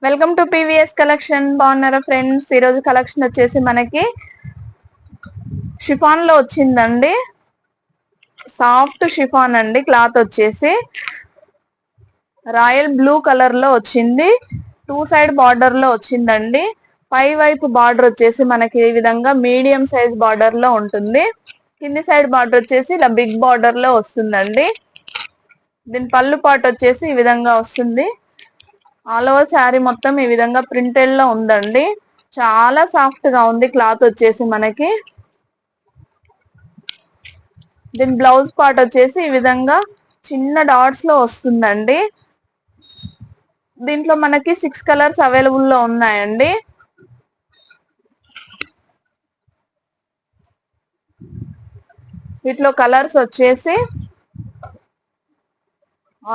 Welcome to PVS collection. బాగున్నారా friends? ఈ రోజు కలెక్షన్ వచ్చేసి మనకి షిఫాన్ లో వచ్చిందండి. సాఫ్ట్ షిఫాన్ అండి. క్లాత్ వచ్చేసి రాయల్ బ్లూ కలర్ లో వచ్చింది. 2 సైడ్ బార్డర్ లో వచ్చిందండి. పై వైపు బార్డర్ వచ్చేసి మనకి ఈ విధంగా మీడియం సైజ్ బార్డర్ లో ఉంటుంది. కింది సైడ్ బార్డర్ వచ్చేసి ఇలా బిగ్ బార్డర్ లో వస్తుందండి. దీని పళ్ళు పాటు వచ్చేసి ఈ విధంగా వస్తుంది. ఆల్ ఓవర్ శారీ మొత్తం ఈ విధంగా ప్రింటెడ్ లో ఉందండి. చాలా సాఫ్ట్ గా ఉంది క్లాత్ వచ్చేసి మనకి. దీని బ్లౌజ్ పార్ట్ వచ్చేసి ఈ విధంగా చిన్న డాట్స్ లో వస్తుందండి. దీంట్లో మనకి 6 కలర్స్ అవైలబుల్ లో ఉన్నాయండి. వీటిలో కలర్స్ వచ్చేసి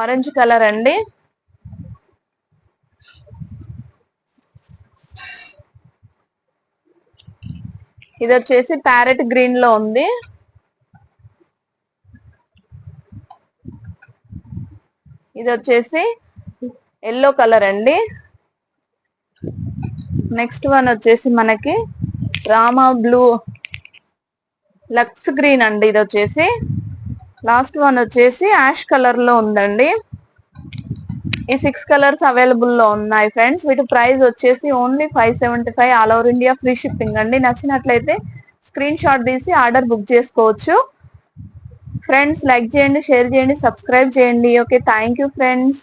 ఆరెంజ్ కలర్ అండి, ఇది వచ్చేసి ప్యారెట్ గ్రీన్ లో ఉంది, ఇది వచ్చేసి ఎల్లో కలర్ అండి. నెక్స్ట్ వన్ వచ్చేసి మనకి రామా బ్లూ లక్స్ గ్రీన్ అండి. ఇది వచ్చేసి లాస్ట్ వన్ వచ్చేసి యాష్ కలర్ లో ఉందండి. ఈ 6 కలర్స్ అవైలబుల్ లో ఉన్నాయి ఫ్రెండ్స్. వీటి ప్రైస్ వచ్చేసి only 575 all over India free shipping అండి. నచ్చినట్లయితే స్క్రీన్ షాట్ తీసి ఆర్డర్ బుక్ చేసుకోవచ్చు ఫ్రెండ్స్. లైక్ చేయండి, షేర్ చేయండి, సబ్స్క్రైబ్ చేయండి. Okay, thank you friends.